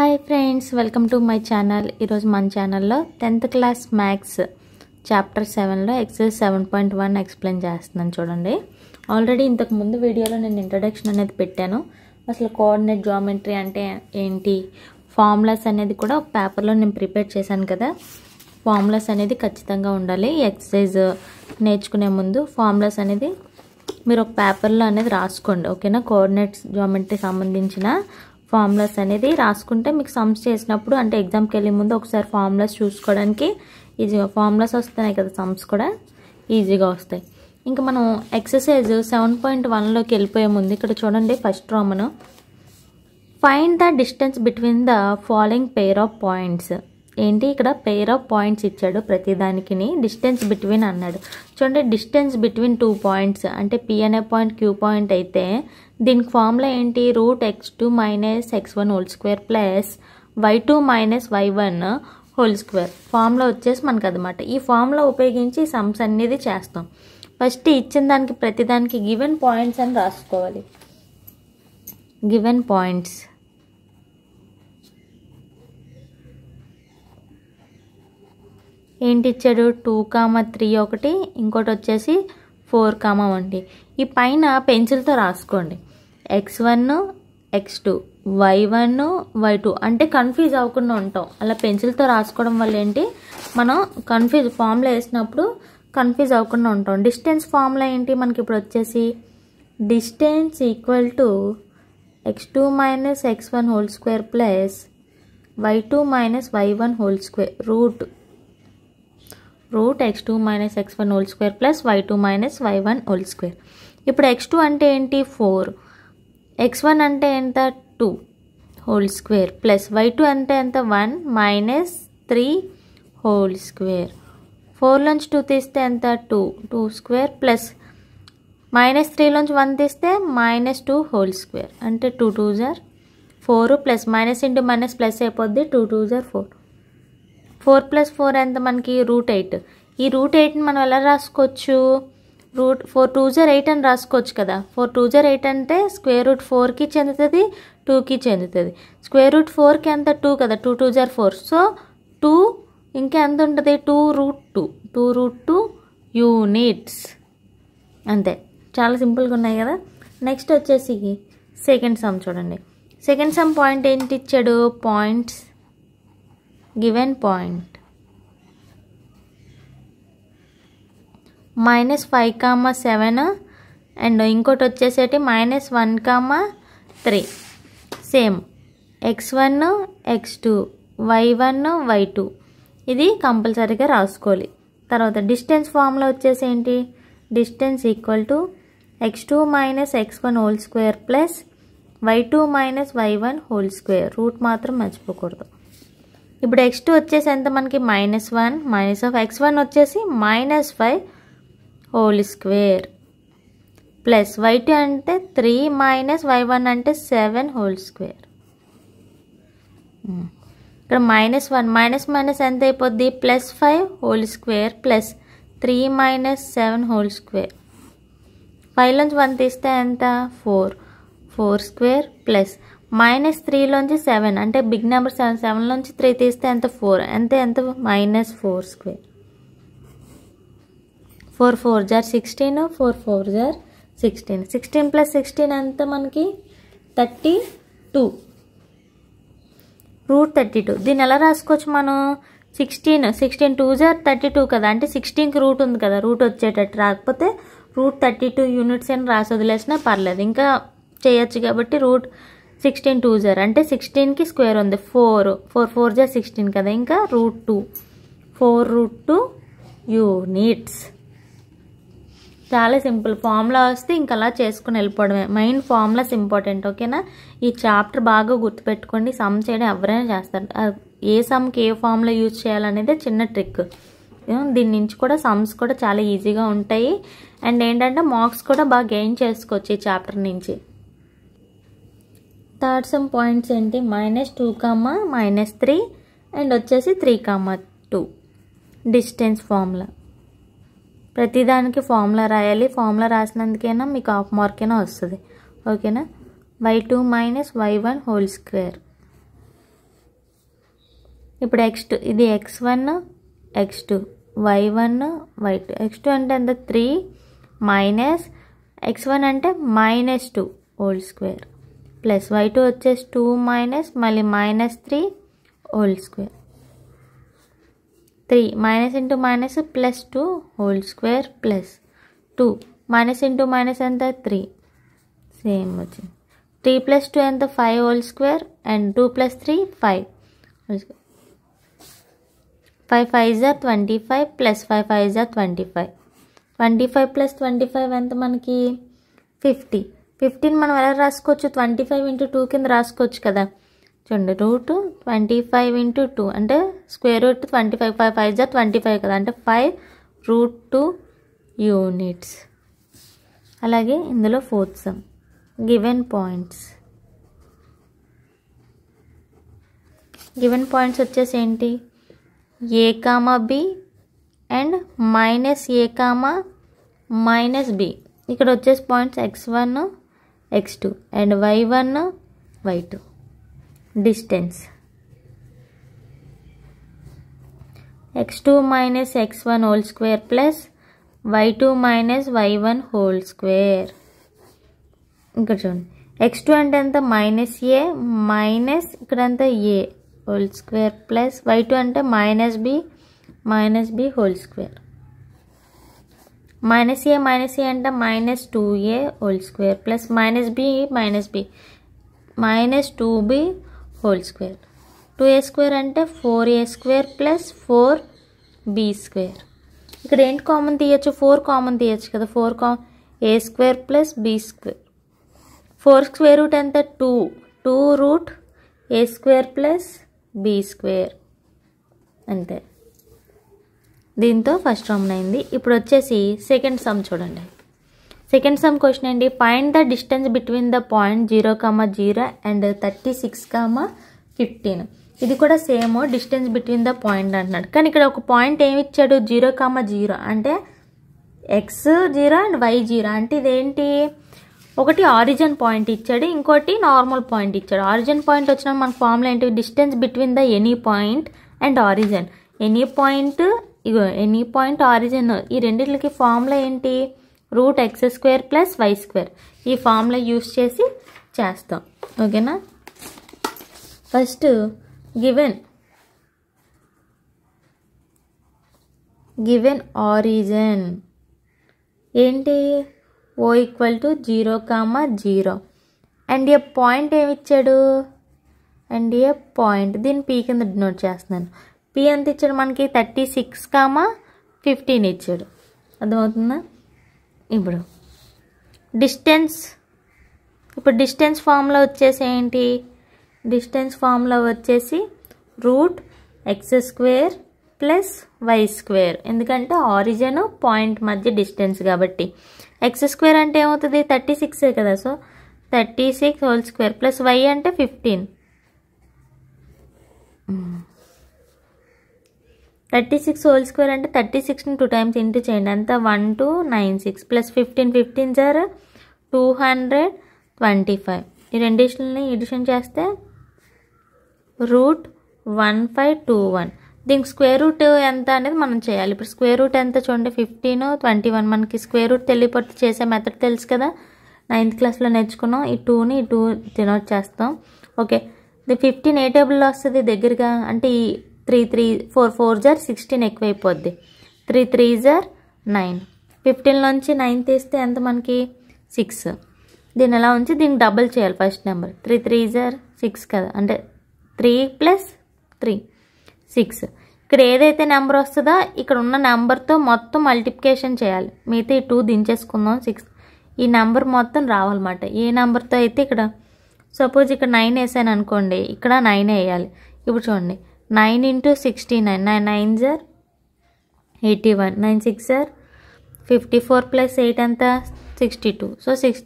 Hi friends, welcome to my channel. ఈరోజు మన ఛానల్లో 10th క్లాస్ మ్యాథ్స్ చాప్టర్ 7లో ఎక్సర్సైజ్ 7.1 ఎక్స్ప్లెయిన్ చేస్తున్నాను. చూడండి, ఆల్రెడీ ఇంతకు ముందు వీడియోలో నేను ఇంట్రడక్షన్ అనేది పెట్టాను. అసలు కోఆర్డినేట్ జామెట్రీ అంటే ఏంటి, ఫార్ములాస్ అనేది కూడా ఒక పేపర్లో నేను ప్రిపేర్ చేశాను కదా. ఫార్ములాస్ అనేది ఖచ్చితంగా ఉండాలి. ఈ ఎక్సర్సైజ్ నేర్చుకునే ముందు ఫార్ములాస్ అనేది మీరు ఒక పేపర్లో అనేది రాసుకోండి, ఓకేనా. కోఆర్డినేట్స్ జామెట్రీ సంబంధించిన ఫార్ములాస్ అనేది రాసుకుంటే మీకు సమ్స్ చేసినప్పుడు, అంటే ఎగ్జామ్కి వెళ్ళే ముందు ఒకసారి ఫార్ములాస్ చూసుకోవడానికి ఈజీగా, ఫార్ములాస్ వస్తున్నాయి కదా, సమ్స్ కూడా ఈజీగా వస్తాయి. ఇంకా మనం ఎక్సర్సైజ్ 7.1లోకి వెళ్ళిపోయే ముందు ఇక్కడ చూడండి, first Roman find the distance between the following pair of points. ఏంటి, ఇక్కడ పెయిర్ ఆఫ్ పాయింట్స్ ఇచ్చాడు, ప్రతిదానికి డిస్టెన్స్ బిట్వీన్ అన్నాడు. చూడండి, డిస్టెన్స్ బిట్వీన్ 2 పాయింట్స్ అంటే పి అనే పాయింట్ క్యూ పాయింట్ అయితే దీనికి ఫార్ములా ఏంటి, √x2 - x1 whole square plus y2 - y1 whole square. Formula వచ్చేసి మనకు అన్నమాట. ఈ ఫార్ములా ఉపయోగించి సమ్స్ అనేది చేస్తాం. ఫస్ట్ ఇచ్చిన దానికి ప్రతిదానికి గివెన్ పాయింట్స్ అని రాసుకోవాలి. గివెన్ పాయింట్స్ ఏంటి ఇచ్చాడు, 2, 3 ఒకటి, ఇంకోటి వచ్చేసి 4, 1. ఈ పైన పెన్సిల్తో రాసుకోండి, x1, x2, y1, y2 అంటే కన్ఫ్యూజ్ అవ్వకుండా ఉంటాం. అలా పెన్సిల్తో రాసుకోవడం వల్ల ఏంటి, మనం ఫార్ములా వేసినప్పుడు కన్ఫ్యూజ్ అవ్వకుండా ఉంటాం. డిస్టెన్స్ ఫార్ములా ఏంటి మనకి ఇప్పుడు వచ్చేసి, distance equal to x2 - x1 whole square plus y2 - y1 whole square route x2 - x1 whole square plus y2 - y1 whole square. ఇప్పుడు x2 అంటే ఏంటి, 4, x1 అంటే ఎంత, 2 హోల్ స్క్వేర్ ప్లస్ y2 అంటే ఎంత, 1 - 3 హోల్ స్క్వేర్. 4లోంచి 2 తీస్తే ఎంత, 2 స్క్వేర్ ప్లస్ -3లోంచి 1 తీస్తే -2 హోల్ స్క్వేర్ అంటే 2 2s are 4 plus minus into minus plus అయిపోద్ది, 2 2s are 4. 4 + 4 ఎంత మనకి, √8. ఈ √8ని మనం ఎలా రాసుకోవచ్చు, 4 2s are 8 అని రాసుకోవచ్చు కదా. 4 2s are 8 అంటే √4కి చెందుతుంది, 2కి చెందుతుంది. √4కి ఎంత, 2 కదా, 2 2s are 4. సో 2 ఇంకా ఎంత ఉంటుంది, 2√2 యూనిట్స్. అంతే, చాలా సింపుల్గా ఉన్నాయి కదా. నెక్స్ట్ వచ్చేసి సెకండ్ సమ్ చూడండి. సెకండ్ సమ్ పాయింట్ ఏంటి ఇచ్చాడు, పాయింట్స్ గివెన్ పాయింట్ -5, 7 అండ్ ఇంకోటి వచ్చేసేటి -1, 3. Same x1, x2, y1, y2 ఇది కంపల్సరీగా రాసుకోవాలి. తర్వాత డిస్టెన్స్ ఫార్ములా వచ్చేసి ఏంటి, distance equal to x2 - x1 whole square plus y2 - y1 whole square. Root మాత్రం మర్చిపోకూడదు. ఇప్పుడు x2 వచ్చేసి ఎంత మనకి, -1 -x1 వచ్చేసి -5 హోల్ స్క్వేర్ ప్లస్ y2 అంటే 3 -y1 అంటే 7 హోల్ స్క్వేర్. ఇక్కడ -1 - ఎంత అయిపోద్ది, +5 whole square plus 3 - 7 whole square. 5లోంచి 1 తీస్తే ఎంత, 4 స్క్వేర్ ప్లస్ -3లోంచి 7 అంటే బిగ్ నెంబర్ 7లోంచి 3 తీస్తే ఎంత, 4 ఎంత -4 square. 4 4s are 16, 4 4s are 16. 16 + 16 ఎంత మనకి, 32 √32. దీన్ని ఎలా రాసుకోవచ్చు మనం, 16 2s are 32 కదా, అంటే 16కి రూట్ ఉంది కదా, రూట్ వచ్చేటట్టు రాకపోతే √32 యూనిట్స్ అని రాసి వదిలేసినా పర్లేదు, ఇంకా చేయొచ్చు. కాబట్టి 16 2s are అంటే 16కి స్క్వేర్ ఉంది, 4 4s are 16 కదా, ఇంకా √2 4√2 యూనిట్స్. చాలా సింపుల్. ఫార్ములా వస్తే ఇంకా అలా చేసుకుని వెళ్ళిపోవడమే. మెయిన్ ఫార్ములాస్ ఇంపార్టెంట్, ఓకేనా. ఈ చాప్టర్ బాగా గుర్తుపెట్టుకోండి. సమ్ చేయడం ఎవరైనా చేస్తారు. ఏ సమ్కి ఏ ఫార్ములా యూజ్ చేయాలనేది చిన్న ట్రిక్. దీని నుంచి కూడా సమ్స్ కూడా చాలా ఈజీగా ఉంటాయి. అండ్ ఏంటంటే మార్క్స్ కూడా బాగా గెయిన్ చేసుకోవచ్చు ఈ చాప్టర్ నుంచి. థర్డ్ సమ్ పాయింట్స్ ఏంటి, -2, -3 అండ్ వచ్చేసి 3, 2. డిస్టెన్స్ ఫార్ములా ప్రతిదానికి ఫార్ములా రాయాలి. ఫార్ములా రాసినందుకైనా మీకు హాఫ్ మార్క్ అయినా వస్తుంది, ఓకేనా. y2 - y1 హోల్ స్క్వేర్ ఇప్పుడు x2 ఇది x1 x2 y1 y2 x2 అంటే ఎంత 3 మైనస్ x1 అంటే -2 హోల్ స్క్వేర్ ప్లస్ y2 వచ్చేసి 2 మైనస్ మళ్ళీ -3 whole square 3 minus into minus plus 2 whole square plus 2 minus into minus ఎంత 3 సేమ్ వచ్చింది 3 ప్లస్ 2 ఎంత 5 whole square and 2 plus 3 5 whole square 5 5 are 25 plus 5 5 are 25 25 plus 25 ఎంత మనకి 50 15 మనం ఎలా రాసుకోవచ్చు 25 ఇంటూ 2 కింద రాసుకోవచ్చు కదా చూడండి రూట్ 25 ఇంటూ 2 అంటే స్క్వేర్ రూట్ 25 5 5 are 25 కదా అంటే 5√2 యూనిట్స్. అలాగే ఇందులో ఫోర్త్ సమ్ గివెన్ పాయింట్స్ వచ్చేసి ఏంటి a comma b and minus a comma minus b. ఇక్కడ వచ్చేసి points x1 x2 and y1 y2. Distance x2 minus x1 whole square plus y2 minus y1 whole square. ఇక్కడ చూడండి x2 అంటే ఎంత minus a minus ఇక్కడ ఎంత a whole square plus y2 అంటే minus b whole square. Minus a అంటే minus 2a whole square plus minus b minus 2b whole square. 2a square అంటే 4a square plus 4b square. ఇక్కడ ఏంటి common తీయచ్చు 4 common తీయచ్చు కదా 4 a square plus b square. 4 square root ఎంత 2 root a square plus b square అంతే. దీంతో first sum అయింది. ఇప్పుడు వచ్చేసి సెకండ్ సమ్ చూడండి. సెకండ్ సమ్ క్వశ్చన్ ఏంటి find the distance between the point 0,0 and 36,15. ఇది కూడా same distance between the point అంటున్నాడు కానీ ఇక్కడ ఒక పాయింట్ ఏమి ఇచ్చాడు 0,0 అంటే x0 అండ్ y0 అంటే ఇదేంటి ఒకటి ఆరిజిన్ పాయింట్ ఇచ్చాడు ఇంకోటి నార్మల్ పాయింట్ ఇచ్చాడు. ఆరిజిన్ పాయింట్ వచ్చిన మన ఫార్ములా ఏంటి distance between the any point and origin. Any point origin ఈ రెండింటికి ఫార్ములా ఏంటి రూట్ x² ప్లస్ y². ఈ ఫార్ములా యూస్ చేసి చేస్తాం ఓకేనా. ఫస్ట్ గివెన్ ఆరిజిన్ ఏంటి o equal to 0,0 and A point ఏమి ఇచ్చాడు అండ్ ఏ పాయింట్ దీన్ని p కింద డినోట్ చేస్తున్నాను. p ఎంత ఇచ్చాడు మనకి 36,15 ఇచ్చాడు అర్థమవుతుందా. ఇప్పుడు డిస్టెన్స్ ఫార్ములా వచ్చేసి ఏంటి డిస్టెన్స్ ఫార్ములా వచ్చేసి రూట్ x² ప్లస్ y² ఎందుకంటే ఆరిజిన్ పాయింట్ మధ్య డిస్టెన్స్ కాబట్టి. x² అంటే ఏమవుతుంది 36 కదా so 36 whole square plus y అంటే 15. 36 హోల్ స్క్వేర్ అంటే 36ని 2 టైమ్స్ ఇంటూ చేయండి అంతా 1296 ప్లస్ 15 సార్ 225. ఈ రెండింటిని ఎడిషన్ చేస్తే రూట్ 1521. దీనికి స్క్వేర్ రూట్ ఎంత అనేది మనం చేయాలి. ఇప్పుడు స్క్వేర్ రూట్ ఎంత చూడండి 15 21 మనకి స్క్వేర్ రూట్ తెలియపోతే చేసే మెథడ్ తెలుసు కదా 9th క్లాస్లో నేర్చుకున్నాం. ఈ 2ని 2 డినోట్ చేస్తాం ఓకే. ఇది 15 ఏ టేబుల్లో వస్తుంది దగ్గరగా అంటే ఈ 3 4 జార్ 16 ఎక్కువైపోద్ది 3 జార్ 9. 15 నుంచి 9 తీస్తే ఎంత మనకి 6. దీన్ని ఎలా ఉంచి దీనికి డబుల్ చేయాలి ఫస్ట్ నెంబర్ 3 జార్ 6 కదా అంటే 3 ప్లస్ 3 6. ఇక్కడ ఏదైతే నెంబర్ వస్తుందో ఇక్కడ ఉన్న నెంబర్తో మొత్తం మల్టిప్లికేషన్ చేయాలి. మిగతా ఈ 2 దించేసుకుందాం 6. ఈ నెంబర్ మొత్తం రావాలన్నమాట. ఏ నెంబర్తో అయితే ఇక్కడ సపోజ్ ఇక్కడ 9 వేసాను అనుకోండి ఇక్కడ 9 వేయాలి. ఇప్పుడు చూడండి 9 ఇంటూ 69 9 జార్ 81 9 6 జార్ 54 ప్లస్ 8 ఎంత 62. సో 6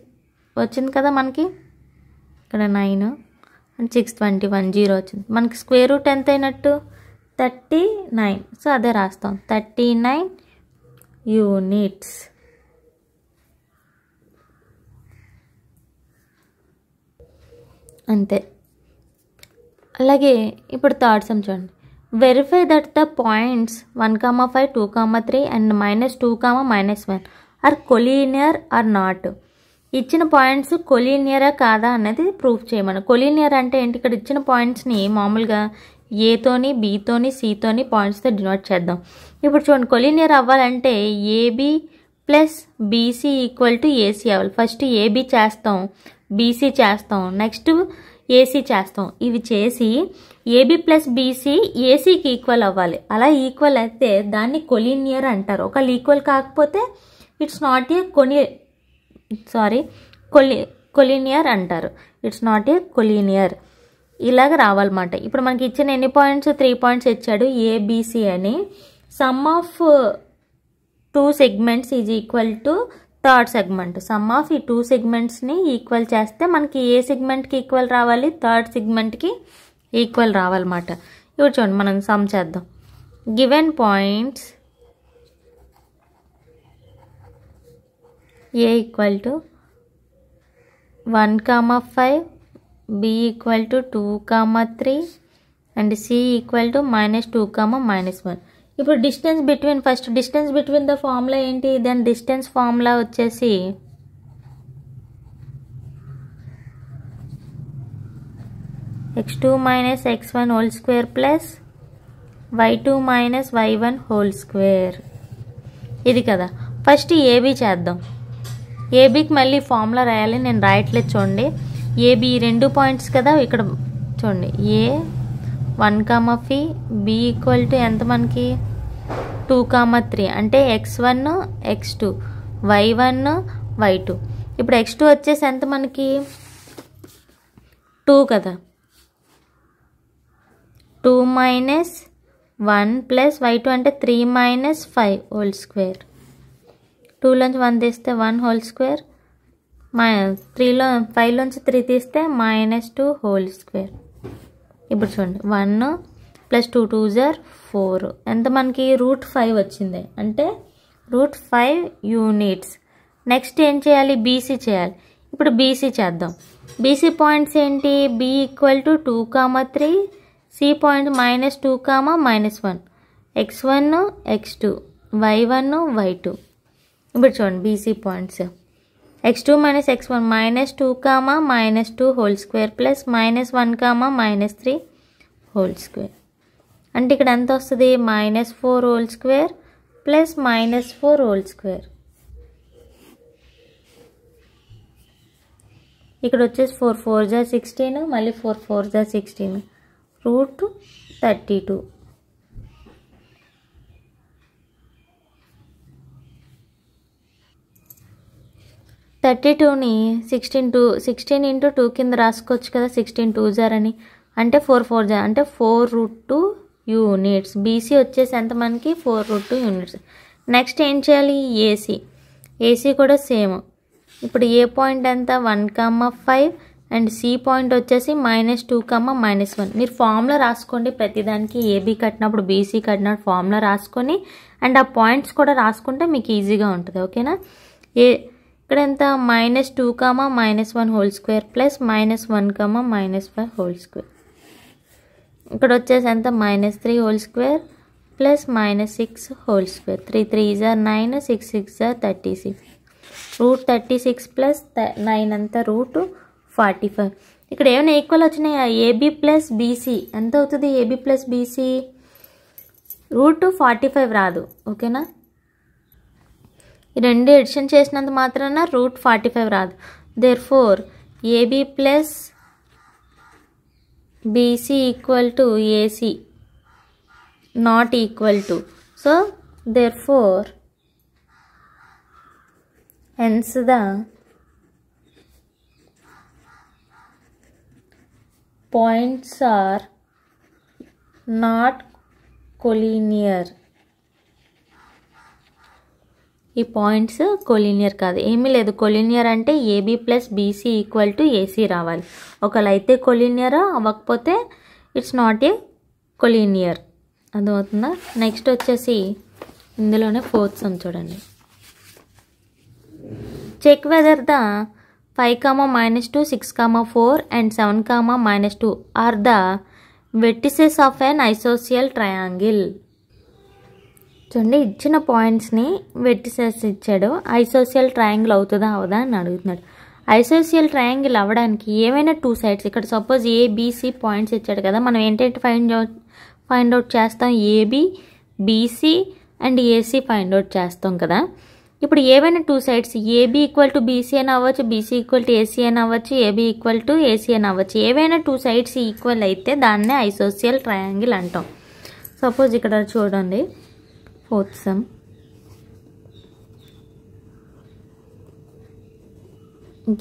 వచ్చింది కదా మనకి ఇక్కడ 9 అండ్ 621 0 వచ్చింది. మనకి స్క్వేర్ రూట్ ఎంత అయినట్టు 39. సో అదే రాస్తాం 39 యూనిట్స్. అంతే. అలాగే ఇప్పుడు థర్డ్ సమ్ చూడండి verify that the points 1, 5, 2, 3 and -2, -1 are collinear or not. ఇచ్చిన పాయింట్స్ కొలీనియరా కాదా అన్నది ప్రూఫ్ చేయమని. కొలీనియర్ అంటే ఏంటి? ఇక్కడ ఇచ్చిన పాయింట్స్ని మామూలుగా ఏతోని, బీతోని, సితోని పాయింట్స్తో డినోట్ చేద్దాం. ఇప్పుడు చూడండి, కొలీనియర్ అవ్వాలంటే AB plus BC equal to AC అవ్వాలి. ఫస్ట్ ఏబీ చేస్తాం, బీసీ చేస్తాం, నెక్స్ట్ ఏసీ చేస్తాం. ఇవి చేసి ఏబీ ప్లస్ బీసీ ఏసీకి ఈక్వల్ అవ్వాలి. అలా ఈక్వల్ అయితే దాన్ని కొలీనియర్ అంటారు. ఒకవేళ ఈక్వల్ కాకపోతే ఇట్స్ నాట్ ఏ కొలీనియర్ అంటారు. It's not a collinear. ఇలాగ రావాలన్నమాట. ఇప్పుడు మనకి ఇచ్చిన ఎన్ని పాయింట్స్? 3 పాయింట్స్ ఇచ్చాడు ఏబిసి అని. Some of 2 segments is equal to third segment. Some of ఈ 2 సెగ్మెంట్స్ని ఈక్వల్ చేస్తే మనకి ఏ సెగ్మెంట్కి ఈక్వల్ రావాలి? థర్డ్ సెగ్మెంట్కి ఈక్వల్ రావాలన్నమాట. ఇప్పుడు చూడండి, మనం సమ్ చేద్దాం. Given points A equal to 1, 5, B equal to 2, 3 and C equal to -2, -1. ఇప్పుడు distance between, first distance between the formula ఏంటి? దెన్ డిస్టెన్స్ ఫార్ములా వచ్చేసి x2 - x1 whole square plus y2 - y1 whole square. ఇది కదా. First AB చేద్దాం. ఏబీకి మళ్ళీ formula రాయాలి, నేను రాయట్లేదు చూడండి. ఏబీ 2 పాయింట్స్ కదా, ఇక్కడ చూడండి. ఏ 1, ఫి బి ఈక్వల్ టు ఎంత మనకి? 2, 3 అంటే x1 x2 y1 y2. ఇప్పుడు x2 వచ్చేసి ఎంత మనకి? 2 కదా. 2 - 1 ప్లస్ y2 అంటే 3 - 5 హోల్ స్క్వేర్. 2లోంచి 1 తీస్తే 1 హోల్ స్క్వేర్, 5లోంచి 3 తీస్తే -2 హోల్ స్క్వేర్. ఇప్పుడు చూడండి, 1 + 2 2s are 4 ఎంత మనకి? √5 వచ్చింది. అంటే √5 యూనిట్స్. నెక్స్ట్ ఏం చేయాలి? బీసీ చేయాలి. ఇప్పుడు బీసీ చేద్దాం. బీసీ పాయింట్స్ ఏంటి? B equal to 2, 3, C point -2, -1, x1 x2 y1 y2. ఇప్పుడు చూడండి, BC points x2 - x1 -2, -2 whole square plus -1, -3 whole square. అంటే ఇక్కడ ఎంత వస్తుంది? -4 whole square plus -4 whole square. ఇక్కడ వచ్చేసి 4 4s are 16, మళ్ళీ 4 4s are 16, √32. ని 16 ఇంటూ 2 కింద రాసుకోవచ్చు కదా. 16 2s are అని, అంటే 4 4s are అంటే 4√2 యూనిట్స్. బీసీ వచ్చేసి ఎంత మనకి? 4√2 యూనిట్స్. నెక్స్ట్ ఏం చేయాలి? ఏసీ కూడా సేమ్. ఇప్పుడు ఏ పాయింట్ ఎంత? 1, 5 అండ్ సి పాయింట్ వచ్చేసి -2, -1. మీరు ఫార్ములా రాసుకోండి ప్రతిదానికి. ఏబీ కట్టినప్పుడు, బీసీ కట్టినప్పుడు ఫార్ములా రాసుకొని అండ్ ఆ పాయింట్స్ కూడా రాసుకుంటే మీకు ఈజీగా ఉంటుంది. ఓకేనా? ఇక్కడ ఎంత? -2, -1 whole square plus -1, -5 whole square. ఇక్కడ వచ్చేసి ఎంత? -3 whole square plus -6 whole square. 3 3s are 9, 6 6s are 36. √36 plus 9 అంతా √45. ఇక్కడ ఏమైనా ఈక్వల్ వచ్చినాయా? ఏబీ ప్లస్ బీసీ ఎంత అవుతుంది? ఏబీ ప్లస్ బీసీ √45 రాదు. ఓకేనా? ఈ రెండు ఎడిషన్ చేసినంత మాత్రాన √45 రాదు. Therefore AB plus BC equal to AC not equal to. So therefore hence the points are not collinear. ఈ పాయింట్స్ కొలీనియర్ కాదు. ఏమీ లేదు. కొలీనియర్ అంటే AB plus BC equal to AC రావాలి. ఒకవేళ అయితే కొలీనియర్, అవ్వకపోతే ఇట్స్ నాట్ ఏ కొలీనియర్. అర్థమవుతుందా? నెక్స్ట్ వచ్చేసి ఇందులోనే 4th సమ్ చూడండి. Check whether the 5, -2, 6, 4 and 7, -2 are the vertices of an isosceles triangle. చూడండి, ఇచ్చిన పాయింట్స్ని వెర్టిసెస్ ఇచ్చాడు. ఐసోసియల్ ట్రయాంగిల్ అవుతుందా అవదా అని అడుగుతున్నాడు. ఐసోసియల్ ట్రయాంగిల్ అవ్వడానికి ఏమైనా టూ సైడ్స్, ఇక్కడ సపోజ్ ఏబిసి పాయింట్స్ ఇచ్చాడు కదా, మనం ఏంటంటే ఫైండ్ అవుట్ చేస్తాం, AB, BC and AC find out చేస్తాం కదా. ఇప్పుడు ఏవైనా two sides, AB equal to BC అని అవ్వచ్చు, బీసీ ఈక్వల్ టు ఏసీ అని అవ్వచ్చు, ఏబీ ఈక్వల్ టు ఏసీ అని అవ్వచ్చు. ఏవైనా టూ సైడ్స్ ఈక్వల్ అయితే దాన్నే ఐసోసియల్ ట్రయాంగిల్ అంటాం. సపోజ్ ఇక్కడ చూడండి, fourth sum,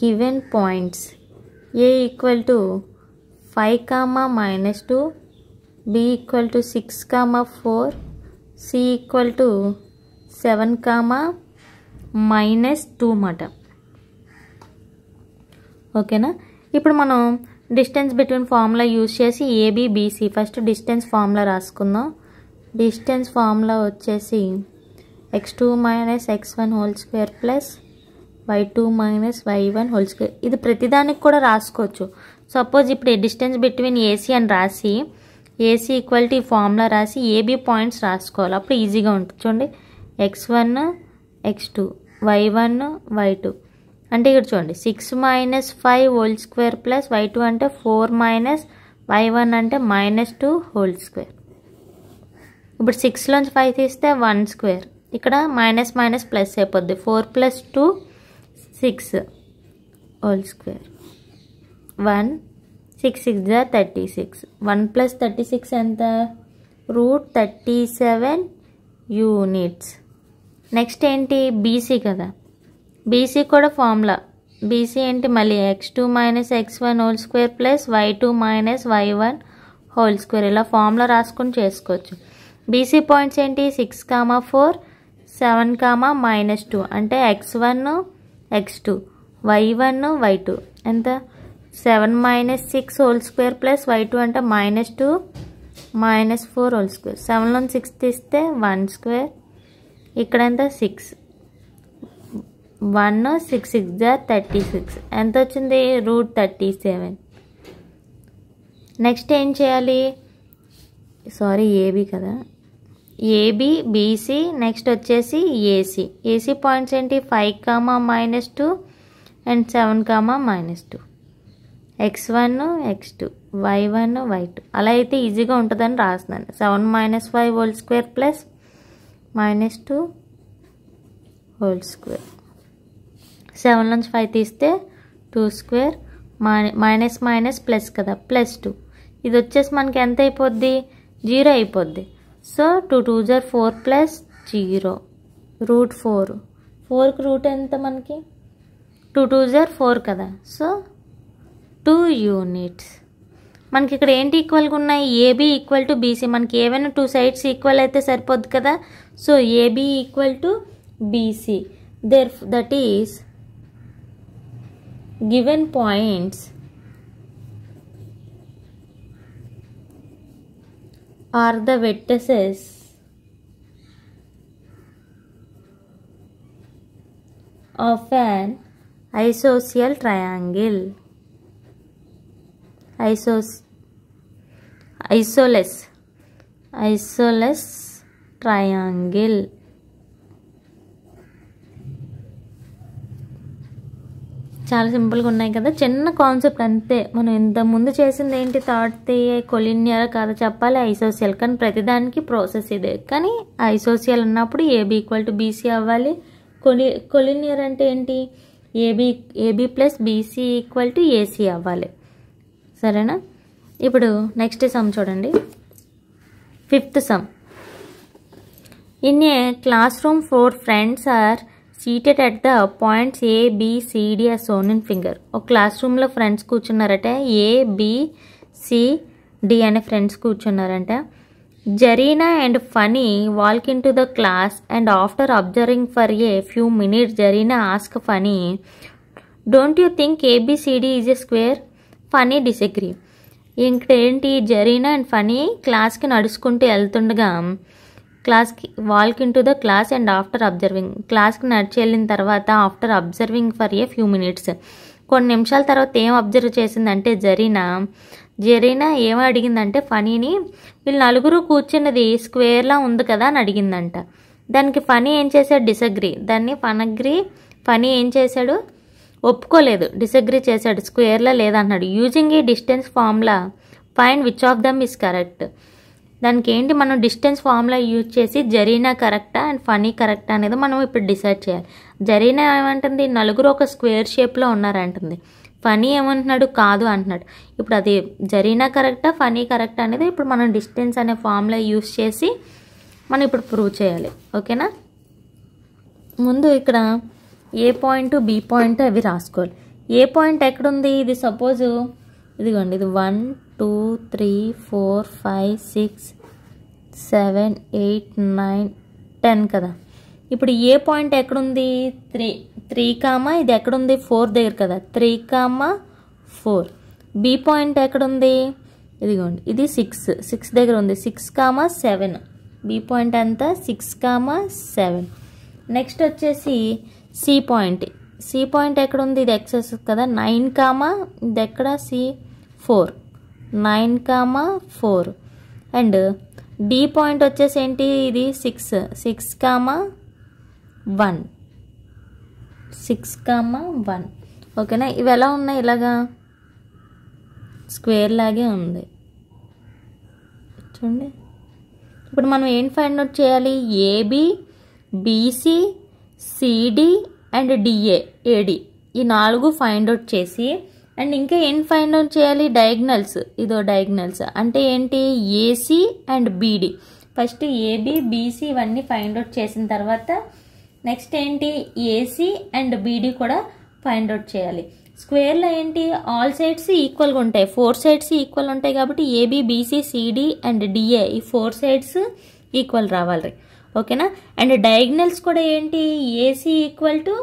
given points A equal to 5, -2, B equal to 6, 4, C equal to 7, -2 మాట. ఓకేనా. ఇప్పుడు మనం డిస్టెన్స్ బిట్వీన్ ఫార్ములా యూజ్ చేసి AB BC, first distance formula రాసుకుందాం. డిస్టెన్స్ ఫార్ములా వచ్చేసి x2 - x1 whole square plus y2 - y1 whole square. ఇది ప్రతిదానికి కూడా రాసుకోవచ్చు. సపోజ్ ఇప్పుడు డిస్టెన్స్ బిట్వీన్ ఏసీ అని రాసి ఏసీ ఈక్వల్ టు ఈ ఫార్ములా రాసి ఏబీ పాయింట్స్ రాసుకోవాలి. అప్పుడు ఈజీగా ఉంటుంది. చూడండి, x1 x2 y1 y2 అంటే ఇక్కడ చూడండి 6 - 5 హోల్ స్క్వేర్ ప్లస్ y2 అంటే 4 - y1 అంటే -2 హోల్ స్క్వేర్. ఇప్పుడు 6లోంచి 5 తీస్తే 1 స్క్వేర్, ఇక్కడ మైనస్ ప్లస్ అయిపోద్ది. 4 + 2 6 హోల్ స్క్వేర్. 1 6 6 36. 1 + 36 ఎంత? √37 యూనిట్స్. నెక్స్ట్ ఏంటి? బీసీ కదా. బీసీ కూడా ఫార్ములా. బీసీ ఏంటి? మళ్ళీ x2 - x1 whole square plus y2 - y1 whole square. ఇలా ఫార్ములా రాసుకొని చేసుకోవచ్చు. బీసీ పాయింట్స్ ఏంటి? 6, 4, 7, -2 అంటే x1 x2 y1 y2 ఎంత? 7 - 6 హోల్ స్క్వేర్ ప్లస్ y2 అంటే -2 -4 హోల్ స్క్వేర్. 7లోని 6 తీస్తే 1 స్క్వేర్, ఇక్కడ ఎంత? 6. 1 6 6 36 ఎంత వచ్చింది? √37. నెక్స్ట్ ఏం చేయాలి? సారీ, ఏబీ కదా, ఏబి బీసీ. నెక్స్ట్ వచ్చేసి ఏసీ. ఏసీ పాయింట్స్ ఏంటి? 5, -2 and 7, -2. x1 x2 y1 y2 అలా అయితే ఈజీగా ఉంటుందని రాస్తున్నాను. 7 - 5 whole square plus -2 whole square. 7లోంచి 5 తీస్తే 2 స్క్వేర్, మైనస్ ప్లస్ కదా, +2. ఇది వచ్చేసి మనకి ఎంత అయిపోద్ది? 0 అయిపోద్ది. So 2 2 4 plus 0 √4. 4కి రూట్ ఎంత మనకి? 2 2 4 కదా. So 2 units. మనకి ఇక్కడ ఏంటి ఈక్వల్గా ఉన్నాయి? AB equal to BC. మనకి ఏవైనా టూ సైడ్స్ ఈక్వల్ అయితే సరిపోద్ది కదా. So AB equal to BC. That is given points are the vertices of an isosceles triangle. Isosceles triangle. చాలా సింపుల్గా ఉన్నాయి కదా, చిన్న కాన్సెప్ట్ అంతే. మనం ఇంతకుముందు చేసింది ఏంటి? థర్డ్ది కొలినియర్ కాదా చెప్పాలి, ఐసోసియల్. కానీ ప్రతిదానికి ప్రాసెస్ ఇదే. కానీ ఐసోసియల్ అన్నప్పుడు ఏబీ ఈక్వల్ టు బీసీ అవ్వాలి. కొలినియర్ అంటే ఏంటి? AB plus BC equal to AC అవ్వాలి. సరేనా? ఇప్పుడు నెక్స్ట్ సమ్ చూడండి, 5th sum. In a classroom 4 friends are seated at the points A B C D as shown in finger. ఒక class రూమ్లో friends కూర్చున్నారట. A B C D అనే friends కూర్చున్నారంట. Zarina and Phani walk in to the class and after observing for a few minutes Zarina ask Phani, don't you think ABCD is a square? Phani disagree. ఇక్కడ ఏంటి? Zarina and Phani క్లాస్కి నడుచుకుంటూ వెళ్తుండగా, క్లాస్కి walk in to the class and after observing, క్లాస్కి నడిచి వెళ్ళిన తర్వాత after observing for a few minutes, కొన్ని నిమిషాల తర్వాత ఏం అబ్జర్వ్ చేసిందంటే జరీనా ఏమో అడిగిందంటే ఫనీని, వీళ్ళు నలుగురు కూర్చున్నది స్క్వేర్లా ఉంది కదా అని అడిగిందంట. దానికి ఫనీ ఏం చేశాడు? డిసగ్రీ. దాన్ని ఫనీ ఏం చేశాడు? ఒప్పుకోలేదు, డిసగ్రీ చేశాడు, స్క్వేర్లా లేదన్నాడు. యూజింగ్ ఈ distance formula find which of them is correct. దానికి ఏంటి, మనం డిస్టెన్స్ ఫార్ములా యూజ్ చేసి జరీనా కరెక్టా అండ్ ఫనీ కరెక్టా అనేది మనం ఇప్పుడు డిసైడ్ చేయాలి. జరీనా ఏమంటుంది? నలుగురు ఒక స్క్వేర్ షేప్లో ఉన్నారంటుంది. ఫనీ ఏమంటున్నాడు? కాదు అంటున్నాడు. ఇప్పుడు అది జరీనా కరెక్టా ఫనీ కరెక్టా అనేది ఇప్పుడు మనం డిస్టెన్స్ అనే ఫార్ములా యూజ్ చేసి మనం ఇప్పుడు ప్రూవ్ చేయాలి. ఓకేనా? ముందు ఇక్కడ ఏ పాయింట్ బి పాయింట్ అవి రాసుకోవాలి. ఏ పాయింట్ ఎక్కడుంది? ఇది సపోజు ఇదిగోండి, ఇది 1 2 3 4 5 6 7 8 9 10 కదా. ఇప్పుడు ఏ పాయింట్ ఎక్కడుంది? 3 ఇది ఎక్కడుంది? 4 దగ్గర కదా. 3 4. బి పాయింట్ ఎక్కడుంది? ఇదిగోండి, ఇది 6 దగ్గర ఉంది. 6 7. బి పాయింట్ అంతా 6 7. నెక్స్ట్ వచ్చేసి సి పాయింట్ ఎక్కడుంది? ఇది ఎక్సెస్ కదా. 9 ఇది ఎక్కడ? C4. 9 4. అండ్ డి పాయింట్ వచ్చేసి ఏంటి? ఇది 6 1. 6 1. ఓకేనా? ఇవి ఎలా ఉన్నాయి? ఇలాగా స్క్వేర్ లాగే ఉంది చూడండి. ఇప్పుడు మనం ఏం ఫైండ్ అవుట్ చేయాలి? AB, BC, CD and AD ఈ 4 ఫైండ్ అవుట్ చేసి, అండ్ ఇంకా ఏం ఫైండ్ అవుట్ చేయాలి? డయాగ్నల్స్. ఇదో డయాగ్నల్స్ అంటే ఏంటి? AC and BD. First AB, BC ఇవన్నీ ఫైండ్ అవుట్ చేసిన తర్వాత నెక్స్ట్ ఏంటి? ఏసీ అండ్ బీడి కూడా ఫైండ్ అవుట్ చేయాలి. స్క్వేర్లో ఏంటి? ఆల్ సైడ్స్ ఈక్వల్గా ఉంటాయి. 4 సైడ్స్ ఈక్వల్ ఉంటాయి కాబట్టి AB, BC, CD and DA ఈ 4 సైడ్స్ ఈక్వల్ రావాలి. ఓకేనా? అండ్ డయాగ్నల్స్ కూడా ఏంటి? ఏసీ ఈక్వల్ టు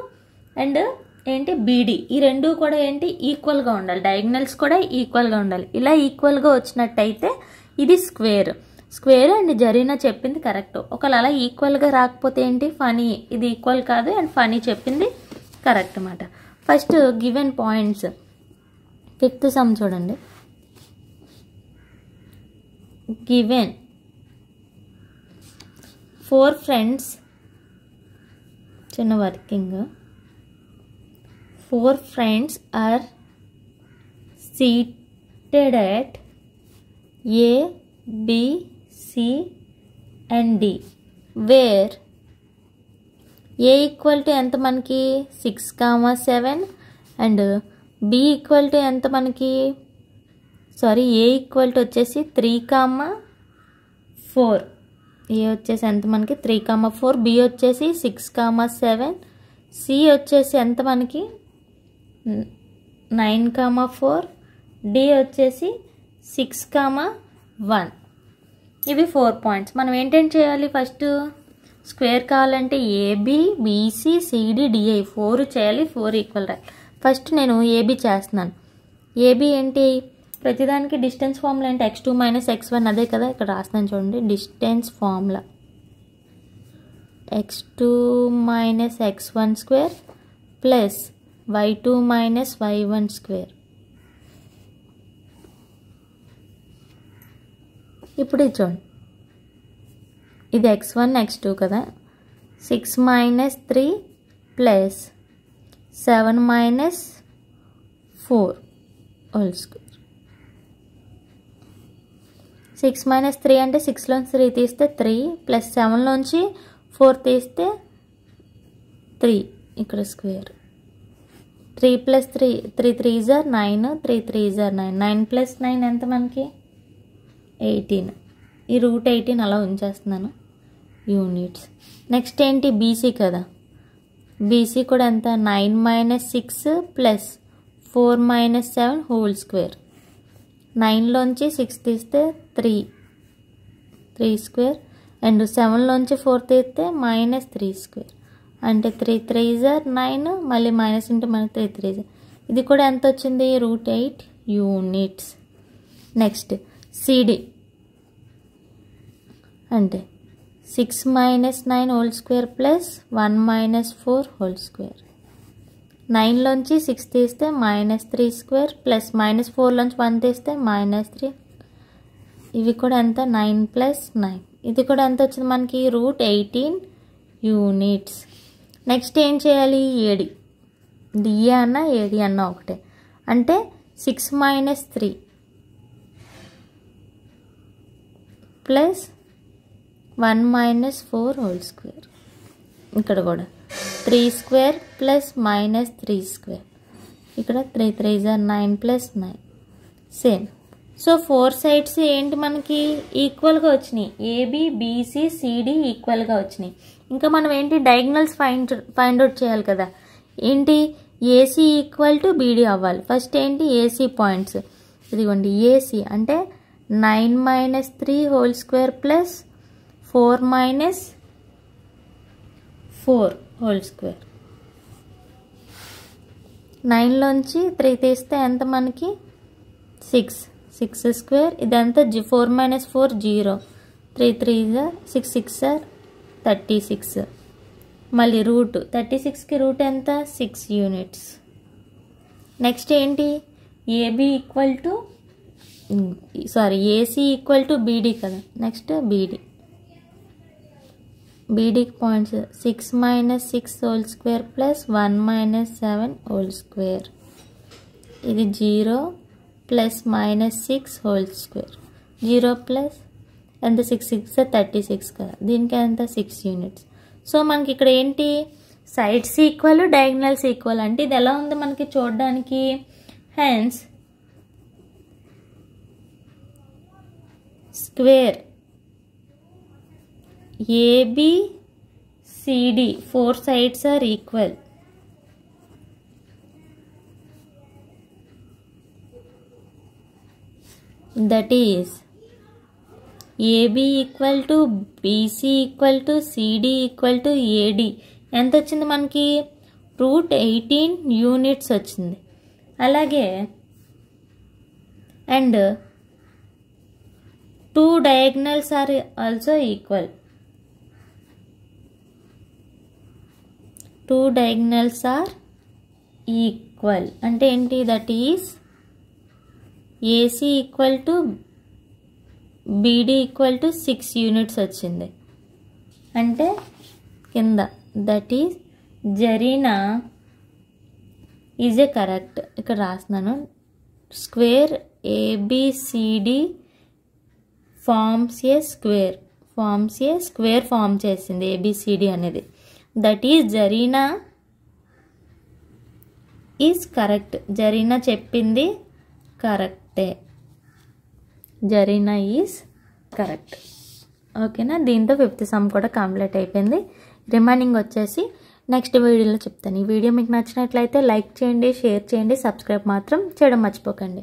అండ్ ఏంటి? బీడి ఈ రెండు కూడా ఏంటి? ఈక్వల్గా ఉండాలి. డయాగ్నల్స్ కూడా ఈక్వల్గా ఉండాలి. ఇలా ఈక్వల్గా వచ్చినట్టయితే ఇది స్క్వేర్ అండ్ జరీనా చెప్పింది కరెక్ట్. ఒకవేళ అలా ఈక్వల్గా రాకపోతే ఏంటి? ఫనీ ఇది ఈక్వల్ కాదు అండ్ ఫనీ చెప్పింది కరెక్ట్ అన్నమాట. First given points. 5th some చూడండి. గివెన్ 4 friends, చిన్న working. 4 friends are seated at A, B, C and D where A equal to ఎంత మనకి? 6 7 అండ్ B ఈక్వల్ టు ఎంత మనకి? A ఈక్వల్ టు వచ్చేసి 3 4. ఏ వచ్చేసి ఎంత మనకి? 3 4. బి వచ్చేసి 6 7. సి వచ్చేసి ఎంత మనకి? 9 4. డి వచ్చేసి 6 1. ఇవి 4 పాయింట్స్. మనం ఏంటేంటి చేయాలి? ఫస్ట్ స్క్వేర్ కావాలంటే ఏబి, బీసీ, సిడి, డిఐ 4 చేయాలి. 4 ఈక్వల్ రాయాలి. ఫస్ట్ నేను ఏబి చేస్తున్నాను. ఏబి ఏంటి? ప్రతిదానికి డిస్టెన్స్ ఫార్ములా ఏంటి? x2 - x1 అదే కదా. ఇక్కడ రాస్తున్నాను చూడండి. Distance formula x2 - x1 square plus y2 - y1 square. ఇప్పుడు ఇది చూడండి, ఇది x1 x2 కదా. 6 - 3 ప్లస్ 7 - 4 హోల్ స్క్వేర్. 6 - 3 అంటే 6లోంచి 3 తీస్తే 3 ప్లస్ 7లోంచి 4 తీస్తే 3 ఇక్కడ square. 3 + 3 3 3s are 9. 3 3s are 9. 9 + 9 ఎంత మనకి? 18. ఈ √18 అలా ఉంచేస్తున్నాను యూనిట్స్. నెక్స్ట్ ఏంటి? బీసీ కదా. బీసీ కూడా ఎంత? 9 - 6 ప్లస్ 4 - 7 హోల్ స్క్వేర్. 9లోంచి 6 తీస్తే 3 స్క్వేర్ అండ్ 7లోంచి 4 తీస్తే -3 స్క్వేర్ అంటే 3 3s are 9. మళ్ళీ మైనస్ ఇంటూ మనకి 3 3s. ఇది కూడా ఎంత వచ్చింది? √8 యూనిట్స్. నెక్స్ట్ సిడి అంటే 6 - 9 whole square plus 1 - 4 whole square. 9లోంచి 6 తీస్తే -3² ప్లస్ -4లోంచి 1 తీస్తే -3. ఇవి కూడా ఎంత 9 + 9. ఇది కూడా ఎంత వచ్చింది మనకి √18 యూనిట్స్. నెక్స్ట్ ఏం చేయాలి ఏడి డిఏ అన్న ఏడి అన్న ఒకటే అంటే 6 - 3 ప్లస్ 1 - 4 హోల్ స్క్వేర్. ఇక్కడ కూడా 3² ప్లస్ -3². ఇక్కడ 3 × 3 = 9 + 9 సేమ్. సో 4 సైడ్స్ ఏంటి మనకి ఈక్వల్గా వచ్చినాయి. ఏబి బీసీ సిడి ఈక్వల్గా వచ్చినాయి. ఇంకా మనం ఏంటి డయాగ్నల్స్ ఫైండ్ అవుట్ చేయాలి కదా. ఏంటి ఏసీ = బీడీ అవ్వాలి. ఫస్ట్ ఏంటి ఏసీ పాయింట్స్ ఇదిగోండి. ఏసీ అంటే 9 - 3 whole square plus 4 - 4 whole square. 9లోంచి 3 తీస్తే ఎంత మనకి 6 6². ఇదంతా 4 - 4 0. 3 × 3 = 6 6 36. మళ్ళీ రూట్ 36కి రూట్ ఎంత 6 యూనిట్స్. నెక్స్ట్ ఏంటి ఏబి ఏసీ = బీడీ కదా. నెక్స్ట్ బీడీకి points 6 - 6 whole square plus 1 - 7 whole square. ఇది 0 ప్లస్ -6 హోల్ స్క్వేర్. 0 ప్లస్ ఎంత 6 6 36 కదా. దీనికి ఎంత 6 యూనిట్స్. సో మనకి ఇక్కడ ఏంటి సైడ్స్ ఈక్వల్ డయాగ్నల్స్ ఈక్వల్ అంటే ఇది ఎలా ఉంది మనకి చూడడానికి. Hence square ABCD 4 sides are equal. That is AB = BC = CD = AD. ఎంత వచ్చింది మనకి √18 యూనిట్స్ వచ్చింది. అలాగే and 2 diagonals are also equal. 2 diagonals are equal అంటే ఏంటి that is AC = BD = 6 units వచ్చింది. అంటే కింద that is Zarina is a correct. ఇక్కడ రాస్తున్నాను స్క్వేర్ ABCD ఫార్మ్స్ ఏ స్క్వేర్ ఫార్మ్ చేసింది ABCD అనేది. That is Zarina is correct. Zarina చెప్పింది కరెక్టే. Zarina is correct. ఓకేనా. దీంతో 5th సమ్ కూడా కంప్లీట్ అయిపోయింది. రిమైనింగ్ వచ్చేసి నెక్స్ట్ వీడియోలో చెప్తాను. ఈ వీడియో మీకు నచ్చినట్లయితే లైక్ చేయండి, షేర్ చేయండి, సబ్స్క్రైబ్ మాత్రం చేయడం మర్చిపోకండి.